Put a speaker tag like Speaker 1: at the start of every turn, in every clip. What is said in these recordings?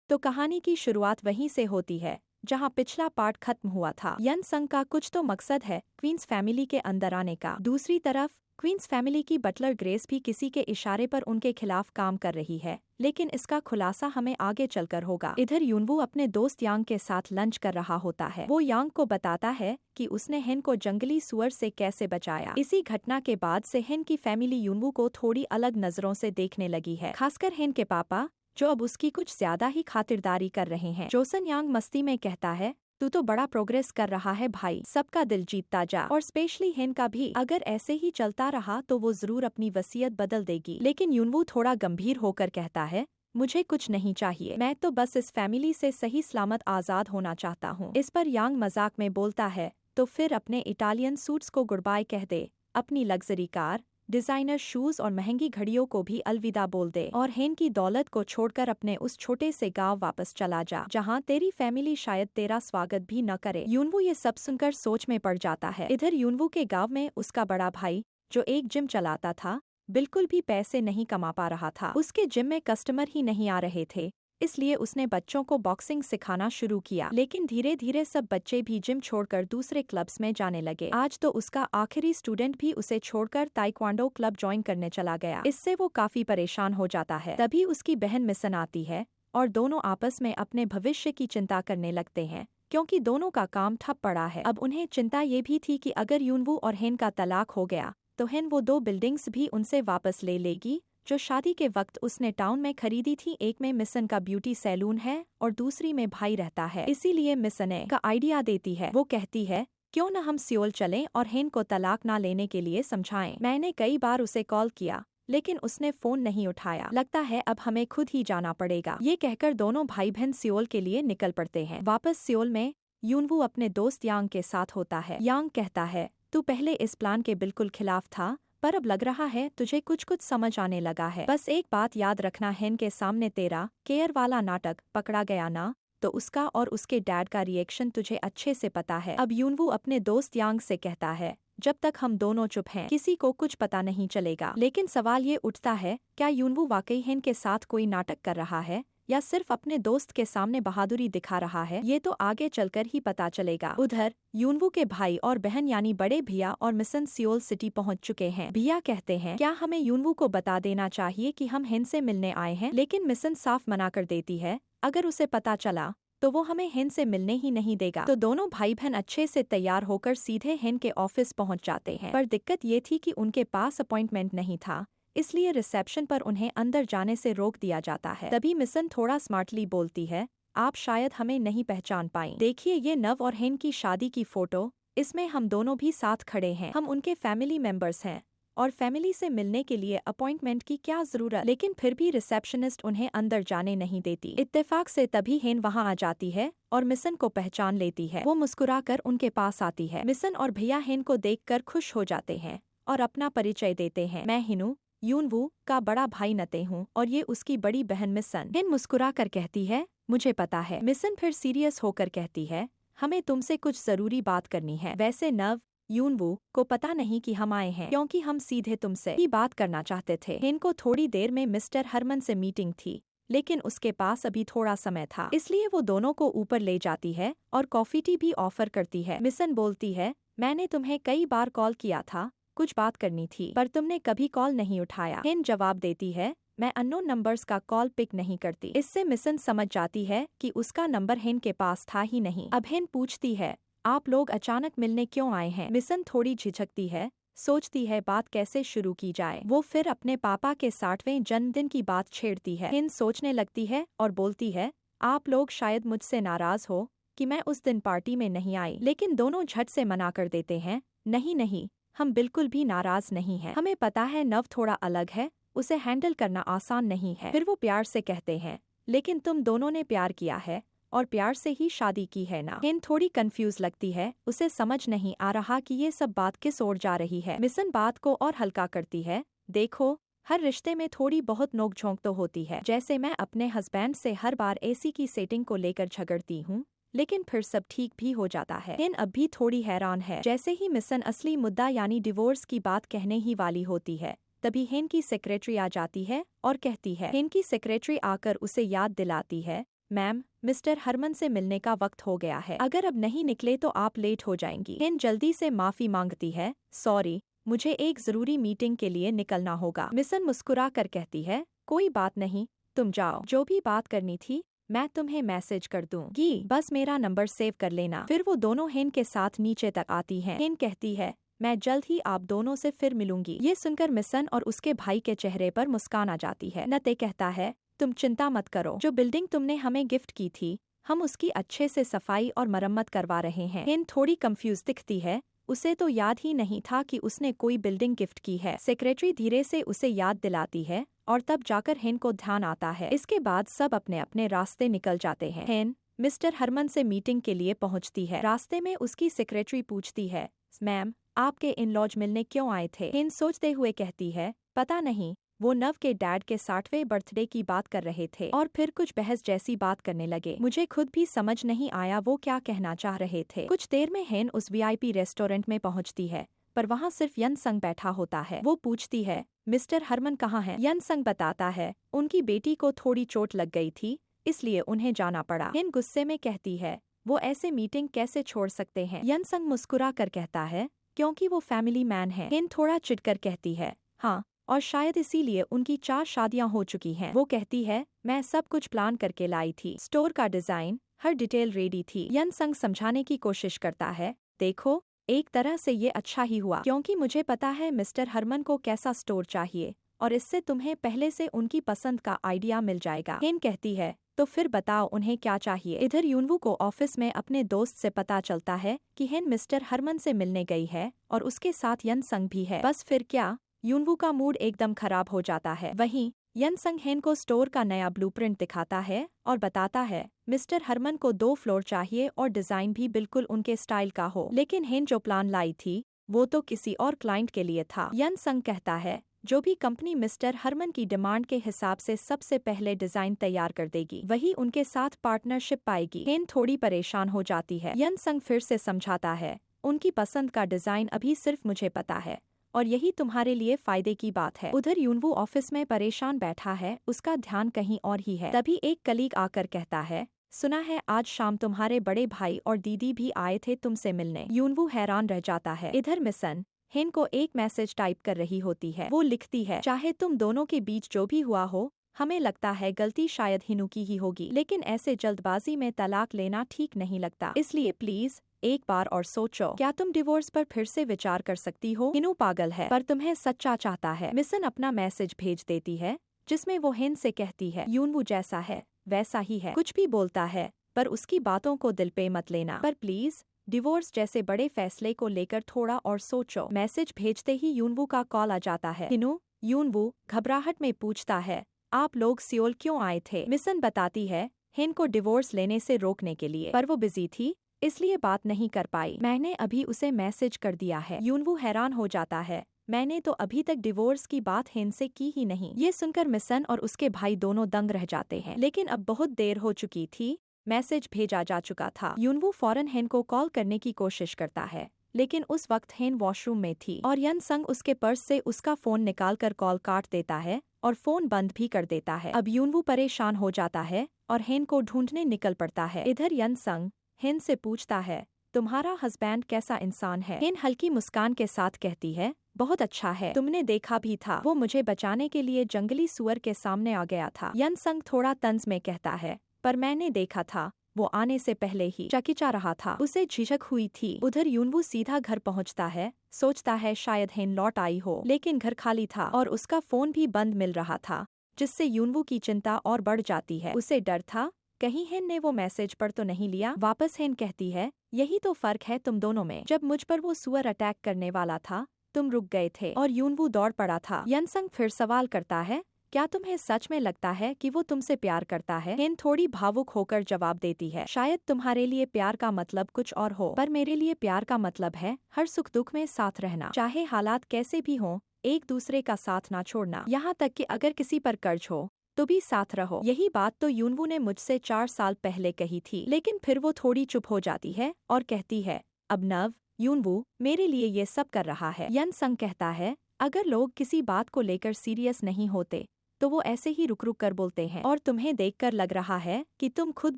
Speaker 1: तो कहानी की शुरुआत वहीं से होती है जहां पिछला पार्ट खत्म हुआ था। यन संग का कुछ तो मकसद है क्वींस फैमिली के अंदर आने का। दूसरी तरफ क्वींस फैमिली की बटलर ग्रेस भी किसी के इशारे पर उनके खिलाफ काम कर रही है, लेकिन इसका खुलासा हमें आगे चलकर होगा। इधर यूनवू अपने दोस्त यांग के साथ लंच कर रहा होता है। वो यांग को बताता है कि उसने हिन को जंगली सुअर से कैसे बचाया। इसी घटना के बाद से हिन की फैमिली यूनवू को थोड़ी अलग नजरों से देखने लगी है, खासकर हिन के पापा, जो अब उसकी कुछ ज्यादा ही खातिरदारी कर रहे हैं। जोसन यांग मस्ती में कहता है, तू तो बड़ा प्रोग्रेस कर रहा है भाई, सबका दिल जीतता जा, और स्पेशली हिन का भी। अगर ऐसे ही चलता रहा तो वो जरूर अपनी वसीयत बदल देगी। लेकिन यूनवू थोड़ा गंभीर होकर कहता है, मुझे कुछ नहीं चाहिए, मैं तो बस इस फैमिली से सही सलामत आजाद होना चाहता हूँ। इस पर यांग मजाक में बोलता है, तो फिर अपने इटालियन सूट्स को गुड बाय कह दे, अपनी लग्जरी कार, डिजाइनर शूज और महंगी घड़ियों को भी अलविदा बोल दे, और हेन की दौलत को छोड़कर अपने उस छोटे से गांव वापस चला जा जहां तेरी फैमिली शायद तेरा स्वागत भी न करे। यूनवू ये सब सुनकर सोच में पड़ जाता है। इधर यूनवू के गांव में उसका बड़ा भाई, जो एक जिम चलाता था, बिल्कुल भी पैसे नहीं कमा पा रहा था। उसके जिम में कस्टमर ही नहीं आ रहे थे, इसलिए उसने बच्चों को बॉक्सिंग सिखाना शुरू किया। लेकिन धीरे धीरे सब बच्चे भी जिम छोड़कर दूसरे क्लब्स में जाने लगे। आज तो उसका आखिरी स्टूडेंट भी उसे छोड़कर ताइक्वांडो क्लब ज्वाइन करने चला गया। इससे वो काफी परेशान हो जाता है। तभी उसकी बहन मिसन आती है और दोनों आपस में अपने भविष्य की चिंता करने लगते हैं, क्योंकि दोनों का काम ठप पड़ा है। अब उन्हें चिंता ये भी थी कि अगर यूनवू और हेन का तलाक हो गया तो हेन वो 2 बिल्डिंग्स भी उनसे वापस ले लेगी जो शादी के वक्त उसने टाउन में खरीदी थी। एक में मिसन का ब्यूटी सैलून है और दूसरी में भाई रहता है। इसीलिए मिसन का आइडिया देती है। वो कहती है, क्यों न हम सियोल चलें और हेन को तलाक ना लेने के लिए समझाएं। मैंने कई बार उसे कॉल किया, लेकिन उसने फोन नहीं उठाया। लगता है अब हमें खुद ही जाना पड़ेगा। ये कहकर दोनों भाई बहन सियोल के लिए निकल पड़ते हैं। वापस सियोल में यूनवू अपने दोस्त यांग के साथ होता है। यांग कहता है, तू पहले इस प्लान के बिल्कुल खिलाफ था, पर अब लग रहा है तुझे कुछ कुछ समझ आने लगा है। बस एक बात याद रखना, हेन के सामने तेरा केयर वाला नाटक पकड़ा गया ना, तो उसका और उसके डैड का रिएक्शन तुझे अच्छे से पता है। अब यूनवू अपने दोस्त यांग से कहता है, जब तक हम दोनों चुप हैं किसी को कुछ पता नहीं चलेगा। लेकिन सवाल ये उठता है, क्या यूनवू वाकई हेन के साथ कोई नाटक कर रहा है या सिर्फ अपने दोस्त के सामने बहादुरी दिखा रहा है? ये तो आगे चलकर ही पता चलेगा। उधर यूनवू के भाई और बहन यानी बड़े भैया और मिसन सियोल सिटी पहुंच चुके हैं। भैया कहते हैं, क्या हमें यूनवू को बता देना चाहिए कि हम हेन से मिलने आए हैं? लेकिन मिसन साफ मना कर देती है, अगर उसे पता चला तो वो हमें हेन से मिलने ही नहीं देगा। तो दोनों भाई बहन अच्छे से तैयार होकर सीधे हेन के ऑफिस पहुंच जाते हैं। पर दिक्कत ये थी कि उनके पास अपॉइंटमेंट नहीं था, इसलिए रिसेप्शन पर उन्हें अंदर जाने से रोक दिया जाता है। तभी मिसन थोड़ा स्मार्टली बोलती है, आप शायद हमें नहीं पहचान पाई। देखिए, ये नव और हेन की शादी की फोटो, इसमें हम दोनों भी साथ खड़े हैं। हम उनके फैमिली मेंबर्स हैं और फैमिली से मिलने के लिए अपॉइंटमेंट की क्या जरूरत? लेकिन फिर भी रिसेप्शनिस्ट उन्हें अंदर जाने नहीं देती। इत्तेफाक से तभी हेन वहां आ जाती है और मिसन को पहचान लेती है। वो मुस्कुराकर उनके पास आती है। मिसन और भैया हेन को देखकर खुश हो जाते हैं और अपना परिचय देते हैं। मैं हिनू, यूनवू का बड़ा भाई नते हूँ, और ये उसकी बड़ी बहन मिसन। हेन मुस्कुरा कर कहती है, मुझे पता है। मिसन फिर सीरियस होकर कहती है, हमें तुमसे कुछ जरूरी बात करनी है। वैसे नव, यूनवू को पता नहीं कि हम आए हैं, क्योंकि हम सीधे तुमसे ही बात करना चाहते थे। हेन को थोड़ी देर में मिस्टर हरमन से मीटिंग थी, लेकिन उसके पास अभी थोड़ा समय था, इसलिए वो दोनों को ऊपर ले जाती है और कॉफी टी भी ऑफर करती है। मिसन बोलती है, मैंने तुम्हें कई बार कॉल किया था, कुछ बात करनी थी, पर तुमने कभी कॉल नहीं उठाया। हेन जवाब देती है, मैं अननोन नंबर्स का कॉल पिक नहीं करती। इससे मिसन समझ जाती है कि उसका नंबर हेन के पास था ही नहीं। अब हेन पूछती है, आप लोग अचानक मिलने क्यों आए हैं? मिसन थोड़ी झिझकती है, सोचती है बात कैसे शुरू की जाए। वो फिर अपने पापा के 60वें जन्मदिन की बात छेड़ती है। हेन सोचने लगती है और बोलती है, आप लोग शायद मुझसे नाराज हो कि मैं उस दिन पार्टी में नहीं आई। लेकिन दोनों झट से मना कर देते हैं, नहीं नहीं, हम बिल्कुल भी नाराज नहीं हैं। हमें पता है नव थोड़ा अलग है, उसे हैंडल करना आसान नहीं है। फिर वो प्यार से कहते हैं, लेकिन तुम दोनों ने प्यार किया है और प्यार से ही शादी की है ना? हेन थोड़ी कंफ्यूज लगती है, उसे समझ नहीं आ रहा कि ये सब बात किस ओर जा रही है। मिसन बात को और हल्का करती है, देखो, हर रिश्ते में थोड़ी बहुत नोकझोंक तो होती है। जैसे मैं अपने हस्बैंड से हर बार एसी की सेटिंग को लेकर झगड़ती हूँ, लेकिन फिर सब ठीक भी हो जाता है। हेन अब भी थोड़ी हैरान है। जैसे ही मिसन असली मुद्दा यानी डिवोर्स की बात कहने ही वाली होती है, तभी हेन की सेक्रेटरी आ जाती है और कहती है। हेन की सेक्रेटरी आकर उसे याद दिलाती है मैम, मिस्टर हरमन से मिलने का वक्त हो गया है। अगर अब नहीं निकले तो आप लेट हो जाएंगी। हिन जल्दी से माफी मांगती है। सॉरी, मुझे एक जरूरी मीटिंग के लिए निकलना होगा। मिसन मुस्कुरा कर कहती है, कोई बात नहीं, तुम जाओ। जो भी बात करनी थी मैं तुम्हें मैसेज कर दूंगी, बस मेरा नंबर सेव कर लेना। फिर वो दोनों हिन के साथ नीचे तक आती हैं। हिन कहती है, मैं जल्द ही आप दोनों से फिर मिलूंगी। ये सुनकर मिसन और उसके भाई के चेहरे पर मुस्कान आ जाती है। नते कहता है, तुम चिंता मत करो, जो बिल्डिंग तुमने हमें गिफ्ट की थी हम उसकी अच्छे से सफाई और मरम्मत करवा रहे हैं। हिन थोड़ी कंफ्यूज दिखती है, उसे तो याद ही नहीं था कि उसने कोई बिल्डिंग गिफ्ट की है। सेक्रेटरी धीरे से उसे याद दिलाती है और तब जाकर हिन को ध्यान आता है। इसके बाद सब अपने अपने रास्ते निकल जाते हैं। हिन मिस्टर हरमन से मीटिंग के लिए पहुंचती है। रास्ते में उसकी सेक्रेटरी पूछती है, मैम, आपके इन लॉज मिलने क्यों आए थे? हिन सोचते हुए कहती है, पता नहीं, वो नव के डैड के 60वें बर्थडे की बात कर रहे थे और फिर कुछ बहस जैसी बात करने लगे। मुझे खुद भी समझ नहीं आया वो क्या कहना चाह रहे थे। कुछ देर में हिन उस वीआईपी रेस्टोरेंट में पहुंचती है, पर वहाँ सिर्फ यन संग बैठा होता है। वो पूछती है, मिस्टर हरमन कहाँ हैं? यन संग बताता है, उनकी बेटी को थोड़ी चोट लग गई थी, इसलिए उन्हें जाना पड़ा। हिन गुस्से में कहती है, वो ऐसे मीटिंग कैसे छोड़ सकते हैं? यन संग मुस्कुरा कर कहता है, क्योंकि वो फैमिली मैन है। हिन थोड़ा चिढ़कर कहती है, हाँ, और शायद इसीलिए उनकी 4 शादियां हो चुकी हैं। वो कहती है, मैं सब कुछ प्लान करके लाई थी, स्टोर का डिजाइन, हर डिटेल रेडी थी। यन संग समझाने की कोशिश करता है, देखो, एक तरह से ये अच्छा ही हुआ, क्योंकि मुझे पता है मिस्टर हरमन को कैसा स्टोर चाहिए और इससे तुम्हें पहले से उनकी पसंद का आइडिया मिल जाएगा। हिन कहती है, तो फिर बताओ उन्हें क्या चाहिए। इधर यूनवू को ऑफिस में अपने दोस्त से पता चलता है कि हिन मिस्टर हरमन से मिलने गई है और उसके साथ यन संग भी है। बस फिर क्या, यूनवू का मूड एकदम खराब हो जाता है। वहीं यन संग हिन को स्टोर का नया ब्लूप्रिंट दिखाता है और बताता है, मिस्टर हरमन को 2 फ्लोर चाहिए और डिजाइन भी बिल्कुल उनके स्टाइल का हो। लेकिन हिन जो प्लान लाई थी वो तो किसी और क्लाइंट के लिए था। यन संग कहता है, जो भी कंपनी मिस्टर हरमन की डिमांड के हिसाब से सबसे पहले डिजाइन तैयार कर देगी वही उनके साथ पार्टनरशिप पाएगी। हिन थोड़ी परेशान हो जाती है। यन संग फिर से समझाता है, उनकी पसंद का डिजाइन अभी सिर्फ मुझे पता है और यही तुम्हारे लिए फायदे की बात है। उधर यूनवू ऑफिस में परेशान बैठा है, उसका ध्यान कहीं और ही है। तभी एक कलीग आकर कहता है, सुना है आज शाम तुम्हारे बड़े भाई और दीदी भी आए थे तुमसे मिलने। यूनवू हैरान रह जाता है। इधर मिसन हिन को एक मैसेज टाइप कर रही होती है। वो लिखती है, चाहे तुम दोनों के बीच जो भी हुआ हो, हमें लगता है गलती शायद हिनू की ही होगी, लेकिन ऐसे जल्दबाजी में तलाक लेना ठीक नहीं लगता, इसलिए प्लीज एक बार और सोचो, क्या तुम डिवोर्स पर फिर से विचार कर सकती हो? हिनू पागल है पर तुम्हें सच्चा चाहता है। मिसन अपना मैसेज भेज देती है जिसमें वो हिन से कहती है, यूनवू जैसा है वैसा ही है, कुछ भी बोलता है पर उसकी बातों को दिल पे मत लेना, पर प्लीज डिवोर्स जैसे बड़े फैसले को लेकर थोड़ा और सोचो। मैसेज भेजते ही यूनवू का कॉल आ जाता है। हिनू, यूनवू घबराहट में पूछता है, आप लोग सियोल क्यों आए थे? मिसन बताती है, हिन को डिवोर्स लेने से रोकने के लिए, पर वो बिजी थी इसलिए बात नहीं कर पाई। मैंने अभी उसे मैसेज कर दिया है। यूनवू हैरान हो जाता है, मैंने तो अभी तक डिवोर्स की बात हिन से की ही नहीं। ये सुनकर मिसन और उसके भाई दोनों दंग रह जाते हैं, लेकिन अब बहुत देर हो चुकी थी, मैसेज भेजा जा चुका था। यूनवू फौरन हिन को कॉल करने की कोशिश करता है, लेकिन उस वक्त हिन वॉशरूम में थी और यन संग उसके पर्स से उसका फोन निकालकर कॉल काट देता है और फोन बंद भी कर देता है। अब यूनवू परेशान हो जाता है और हिन को ढूंढने निकल पड़ता है। इधर यन संग हिन से पूछता है, तुम्हारा हस्बैंड कैसा इंसान है? हिन हल्की मुस्कान के साथ कहती है, बहुत अच्छा है, तुमने देखा भी था, वो मुझे बचाने के लिए जंगली सुअर के सामने आ गया था। यन संग थोड़ा तंज में कहता है, पर मैंने देखा था, वो आने से पहले ही चकिचा रहा था, उसे झिझक हुई थी। उधर यूनवू सीधा घर पहुंचता है, सोचता है शायद हिन लौट आई हो, लेकिन घर खाली था और उसका फोन भी बंद मिल रहा था, जिससे यूनवू की चिंता और बढ़ जाती है। उसे डर था कहीं हिन ने वो मैसेज पर तो नहीं लिया। वापस हिन कहती है, यही तो फर्क है तुम दोनों में, जब मुझ पर वो सुअर अटैक करने वाला था तुम रुक गए थे और यूनवू दौड़ पड़ा था। यन संग फिर सवाल करता है, क्या तुम्हें सच में लगता है कि वो तुमसे प्यार करता है? हिन थोड़ी भावुक होकर जवाब देती है, शायद तुम्हारे लिए प्यार का मतलब कुछ और हो, पर मेरे लिए प्यार का मतलब है हर सुख दुख में साथ रहना, चाहे हालात कैसे भी हों, एक दूसरे का साथ ना छोड़ना, यहाँ तक कि अगर किसी पर कर्ज हो तो भी साथ रहो। यही बात तो यूनवू ने मुझसे 4 साल पहले कही थी, लेकिन फिर वो थोड़ी चुप हो जाती है और कहती है, अब नव, यूनवू मेरे लिए ये सब कर रहा है। यन संग कहता है, अगर लोग किसी बात को लेकर सीरियस नहीं होते तो वो ऐसे ही रुक रुक कर बोलते हैं और तुम्हें देखकर लग रहा है कि तुम खुद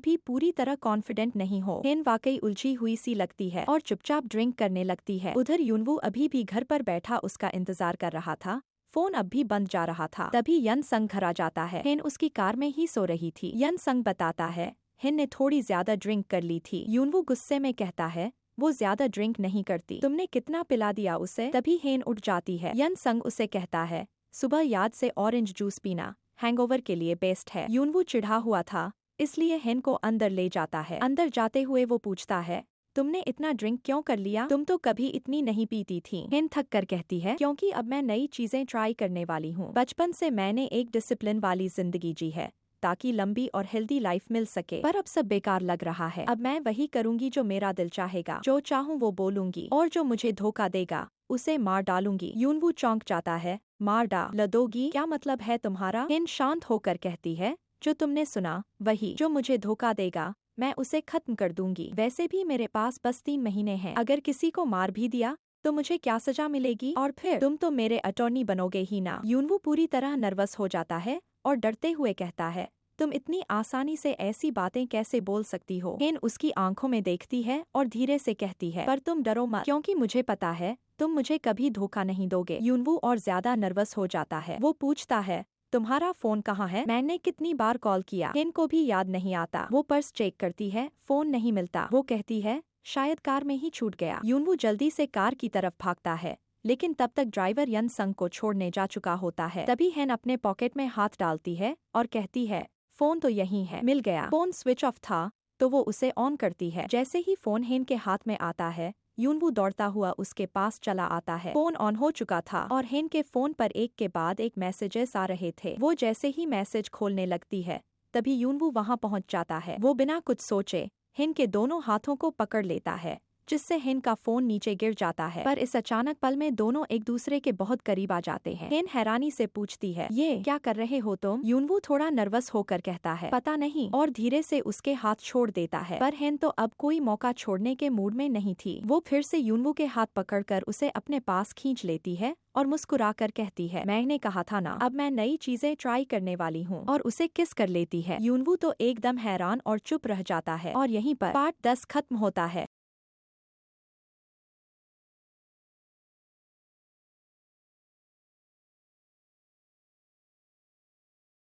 Speaker 1: भी पूरी तरह कॉन्फिडेंट नहीं हो। हेन वाकई उलझी हुई सी लगती है और चुपचाप ड्रिंक करने लगती है। उधर यूनवू अभी भी घर पर बैठा उसका इंतजार कर रहा था। फोन अब भी बंद जा रहा था। तभी यन संग घर आ जाता है। हेन उसकी कार में ही सो रही थी। यन संग बताता है हेन ने थोड़ी ज्यादा ड्रिंक कर ली थी। यूनवू गुस्से में कहता है वो ज्यादा ड्रिंक नहीं करती, तुमने कितना पिला दिया उसे। तभी हेन उठ जाती है। यन संग उसे कहता है सुबह याद से ऑरेंज जूस पीना हैंगओवर के लिए बेस्ट है। यूनवू चिढ़ा हुआ था इसलिए हेन को अंदर ले जाता है। अंदर जाते हुए वो पूछता है तुमने इतना ड्रिंक क्यों कर लिया, तुम तो कभी इतनी नहीं पीती थी। हेन थक कर कहती है क्योंकि अब मैं नई चीजें ट्राई करने वाली हूँ। बचपन से मैंने एक डिसिप्लिन वाली जिंदगी जी है ताकि लंबी और हेल्दी लाइफ मिल सके, पर अब सब बेकार लग रहा है। अब मैं वही करूंगी जो मेरा दिल चाहेगा, जो चाहूँ वो बोलूंगी और जो मुझे धोखा देगा उसे मार डालूंगी। यूनवू चौंक जाता है। मार डाल दोगी, क्या मतलब है तुम्हारा? हेन शांत होकर कहती है जो तुमने सुना वही, जो मुझे धोखा देगा मैं उसे खत्म कर दूंगी। वैसे भी मेरे पास बस 3 महीने हैं, अगर किसी को मार भी दिया तो मुझे क्या सजा मिलेगी? और फिर तुम तो मेरे अटॉर्नी बनोगे ही ना। यूनवू पूरी तरह नर्वस हो जाता है और डरते हुए कहता है तुम इतनी आसानी से ऐसी बातें कैसे बोल सकती हो? हेन उसकी आंखों में देखती है और धीरे से कहती है पर तुम डरो मत, क्योंकि मुझे पता है तुम मुझे कभी धोखा नहीं दोगे। यूनवू और ज्यादा नर्वस हो जाता है। वो पूछता है तुम्हारा फोन कहाँ है? मैंने कितनी बार कॉल किया, हेन को भी याद नहीं आता। वो पर्स चेक करती है, फोन नहीं मिलता। वो कहती है शायद कार में ही छूट गया। यूनवू जल्दी से कार की तरफ भागता है लेकिन तब तक ड्राइवर यन संग को छोड़ने जा चुका होता है। तभी हेन अपने पॉकेट में हाथ डालती है और कहती है फोन तो यहीं है, मिल गया। फोन स्विच ऑफ था तो वो उसे ऑन करती है। जैसे ही फोन हेन के हाथ में आता है यूनवू दौड़ता हुआ उसके पास चला आता है। फोन ऑन हो चुका था और हेन के फोन पर एक के बाद एक मैसेजेस आ रहे थे। वो जैसे ही मैसेज खोलने लगती है तभी यूनवू वहां पहुंच जाता है। वो बिना कुछ सोचे हेन के दोनों हाथों को पकड़ लेता है जिससे हेन का फोन नीचे गिर जाता है। पर इस अचानक पल में दोनों एक दूसरे के बहुत करीब आ जाते हैं। हेन हैरानी से पूछती है ये क्या कर रहे हो तुम? यूनवू थोड़ा नर्वस होकर कहता है पता नहीं, और धीरे से उसके हाथ छोड़ देता है। पर हेन तो अब कोई मौका छोड़ने के मूड में नहीं थी। वो फिर से यूनवू के हाथ पकड़कर उसे अपने पास खींच लेती है और मुस्कुराकर कहती है मैंने कहा था ना, अब मैं नई चीजें ट्राई करने वाली हूँ, और उसे किस कर लेती है। यूनवू तो एकदम हैरान और चुप रह जाता है और यहीं पर पार्ट 10 खत्म होता है।